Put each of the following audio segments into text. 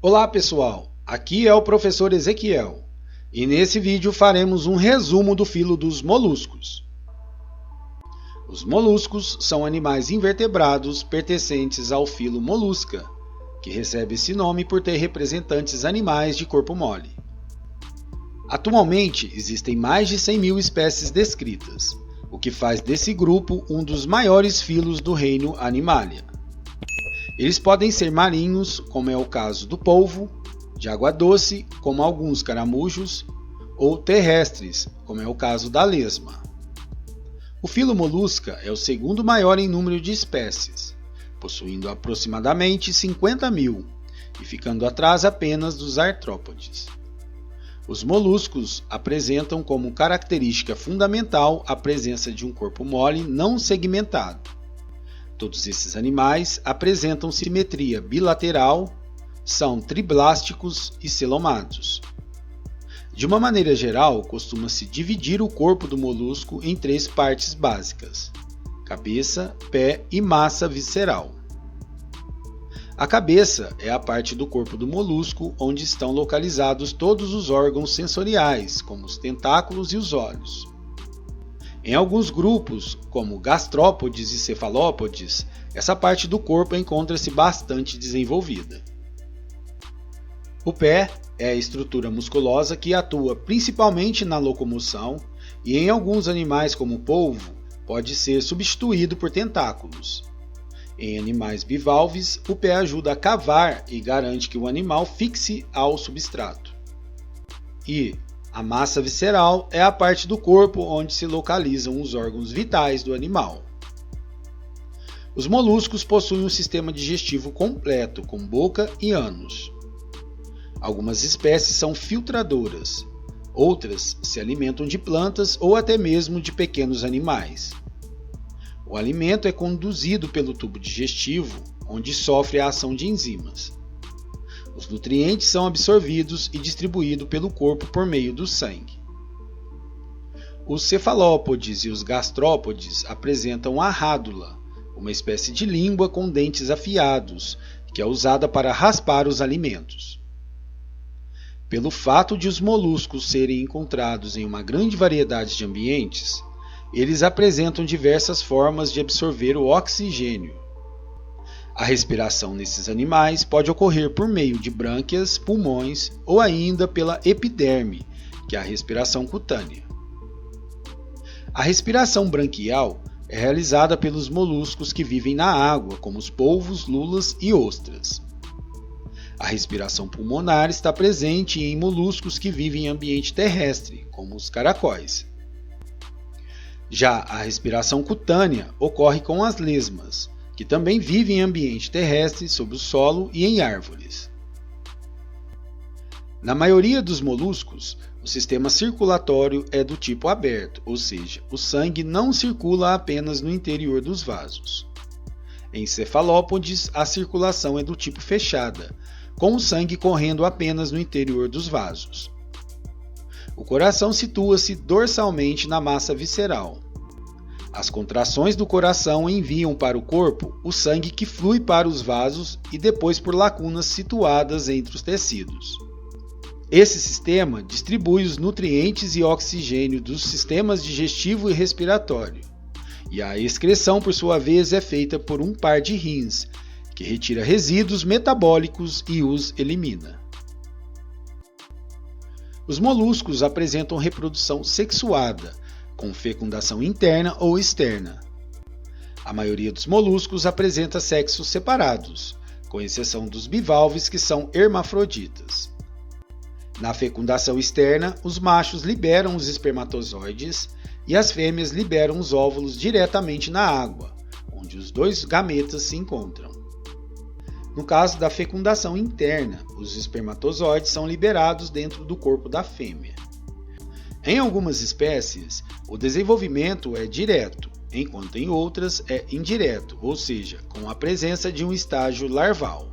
Olá pessoal, aqui é o professor Ezequiel e nesse vídeo faremos um resumo do filo dos moluscos. Os moluscos são animais invertebrados pertencentes ao filo Mollusca, que recebe esse nome por ter representantes animais de corpo mole. Atualmente existem mais de 100.000 espécies descritas, o que faz desse grupo um dos maiores filos do reino Animalia. Eles podem ser marinhos, como é o caso do polvo, de água doce, como alguns caramujos, ou terrestres, como é o caso da lesma. O filo Mollusca é o segundo maior em número de espécies, possuindo aproximadamente 50.000 e ficando atrás apenas dos artrópodes. Os moluscos apresentam como característica fundamental a presença de um corpo mole não segmentado. Todos esses animais apresentam simetria bilateral, são triblásticos e celomados. De uma maneira geral, costuma-se dividir o corpo do molusco em três partes básicas: cabeça, pé e massa visceral. A cabeça é a parte do corpo do molusco onde estão localizados todos os órgãos sensoriais, como os tentáculos e os olhos. Em alguns grupos, como gastrópodes e cefalópodes, essa parte do corpo encontra-se bastante desenvolvida. O pé é a estrutura musculosa que atua principalmente na locomoção e em alguns animais como o polvo pode ser substituído por tentáculos. Em animais bivalves, o pé ajuda a cavar e garante que o animal fixe ao substrato. E a massa visceral é a parte do corpo onde se localizam os órgãos vitais do animal. Os moluscos possuem um sistema digestivo completo, com boca e ânus. Algumas espécies são filtradoras, outras se alimentam de plantas ou até mesmo de pequenos animais. O alimento é conduzido pelo tubo digestivo, onde sofre a ação de enzimas. Os nutrientes são absorvidos e distribuídos pelo corpo por meio do sangue. Os cefalópodes e os gastrópodes apresentam a rádula, uma espécie de língua com dentes afiados, que é usada para raspar os alimentos. Pelo fato de os moluscos serem encontrados em uma grande variedade de ambientes, eles apresentam diversas formas de absorver o oxigênio. A respiração nesses animais pode ocorrer por meio de brânquias, pulmões ou ainda pela epiderme, que é a respiração cutânea. A respiração branquial é realizada pelos moluscos que vivem na água, como os polvos, lulas e ostras. A respiração pulmonar está presente em moluscos que vivem em ambiente terrestre, como os caracóis. Já a respiração cutânea ocorre com as lesmas, que também vivem em ambiente terrestre, sob o solo e em árvores. Na maioria dos moluscos, o sistema circulatório é do tipo aberto, ou seja, o sangue não circula apenas no interior dos vasos. Em cefalópodes, a circulação é do tipo fechada, com o sangue correndo apenas no interior dos vasos. O coração situa-se dorsalmente na massa visceral. As contrações do coração enviam para o corpo o sangue que flui para os vasos e depois por lacunas situadas entre os tecidos. Esse sistema distribui os nutrientes e oxigênio dos sistemas digestivo e respiratório. E a excreção, por sua vez, é feita por um par de rins, que retira resíduos metabólicos e os elimina. Os moluscos apresentam reprodução sexuada, com fecundação interna ou externa. A maioria dos moluscos apresenta sexos separados, com exceção dos bivalves que são hermafroditas. Na fecundação externa, os machos liberam os espermatozoides e as fêmeas liberam os óvulos diretamente na água, onde os dois gametas se encontram. No caso da fecundação interna, os espermatozoides são liberados dentro do corpo da fêmea. Em algumas espécies, o desenvolvimento é direto, enquanto em outras é indireto, ou seja, com a presença de um estágio larval.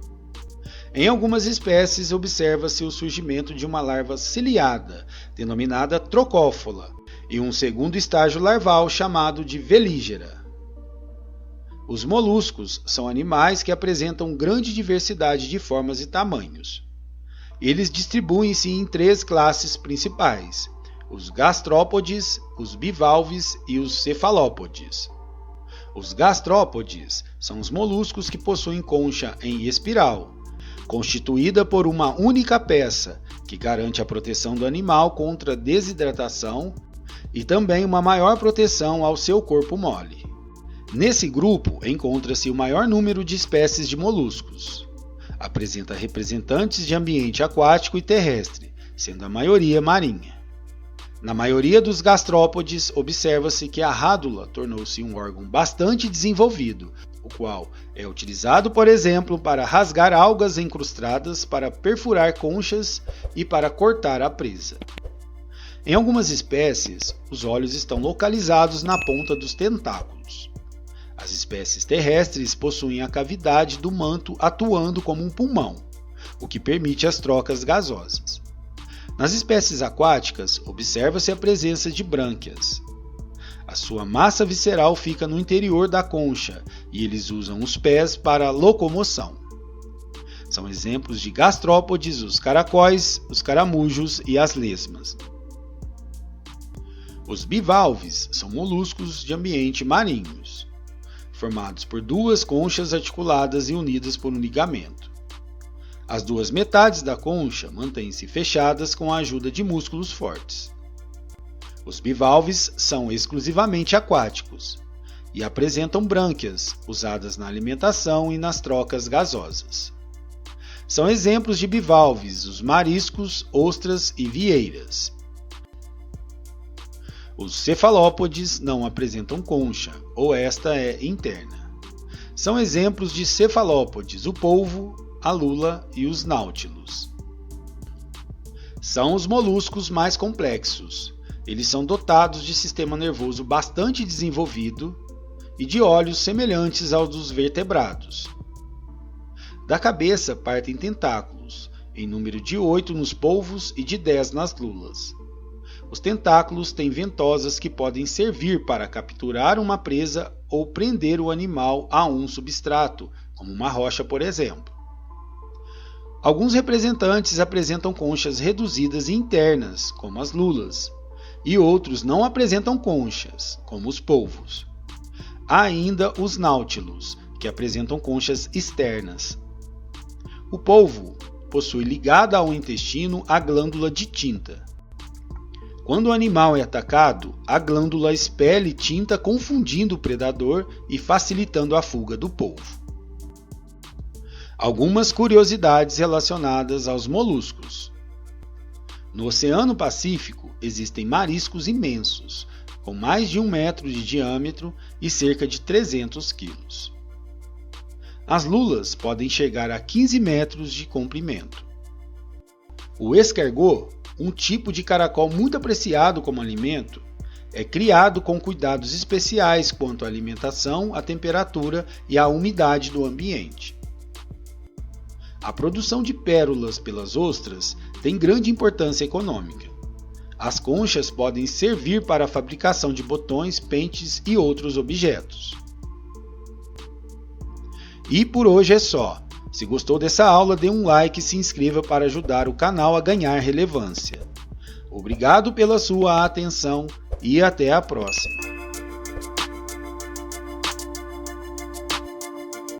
Em algumas espécies, observa-se o surgimento de uma larva ciliada, denominada trocófila, e um segundo estágio larval chamado de velígera. Os moluscos são animais que apresentam grande diversidade de formas e tamanhos. Eles distribuem-se em 3 classes principais: os gastrópodes, os bivalves e os cefalópodes. Os gastrópodes são os moluscos que possuem concha em espiral, constituída por uma única peça, que garante a proteção do animal contra desidratação e também uma maior proteção ao seu corpo mole. Nesse grupo encontra-se o maior número de espécies de moluscos. Apresenta representantes de ambiente aquático e terrestre, sendo a maioria marinha. Na maioria dos gastrópodes, observa-se que a rádula tornou-se um órgão bastante desenvolvido, o qual é utilizado, por exemplo, para rasgar algas encrustadas, para perfurar conchas e para cortar a presa. Em algumas espécies, os olhos estão localizados na ponta dos tentáculos. As espécies terrestres possuem a cavidade do manto atuando como um pulmão, o que permite as trocas gasosas. Nas espécies aquáticas, observa-se a presença de brânquias. A sua massa visceral fica no interior da concha e eles usam os pés para a locomoção. São exemplos de gastrópodes os caracóis, os caramujos e as lesmas. Os bivalves são moluscos de ambiente marinhos, formados por 2 conchas articuladas e unidas por um ligamento. As 2 metades da concha mantêm-se fechadas com a ajuda de músculos fortes. Os bivalves são exclusivamente aquáticos e apresentam brânquias, usadas na alimentação e nas trocas gasosas. São exemplos de bivalves os mariscos, ostras e vieiras. Os cefalópodes não apresentam concha, ou esta é interna. São exemplos de cefalópodes o polvo, a lula e os náutilos. São os moluscos mais complexos. Eles são dotados de sistema nervoso bastante desenvolvido e de olhos semelhantes aos dos vertebrados. Da cabeça partem tentáculos, em número de 8 nos polvos e de 10 nas lulas. Os tentáculos têm ventosas que podem servir para capturar uma presa ou prender o animal a um substrato, como uma rocha, por exemplo. Alguns representantes apresentam conchas reduzidas e internas, como as lulas, e outros não apresentam conchas, como os polvos. Há ainda os náutilos, que apresentam conchas externas. O polvo possui ligada ao intestino a glândula de tinta. Quando o animal é atacado, a glândula expele tinta confundindo o predador e facilitando a fuga do polvo. Algumas curiosidades relacionadas aos moluscos. No Oceano Pacífico existem mariscos imensos, com mais de 1 metro de diâmetro e cerca de 300 quilos. As lulas podem chegar a 15 metros de comprimento. O escargot, um tipo de caracol muito apreciado como alimento, é criado com cuidados especiais quanto à alimentação, à temperatura e à umidade do ambiente. A produção de pérolas pelas ostras tem grande importância econômica. As conchas podem servir para a fabricação de botões, pentes e outros objetos. E por hoje é só. Se gostou dessa aula, dê um like e se inscreva para ajudar o canal a ganhar relevância. Obrigado pela sua atenção e até a próxima.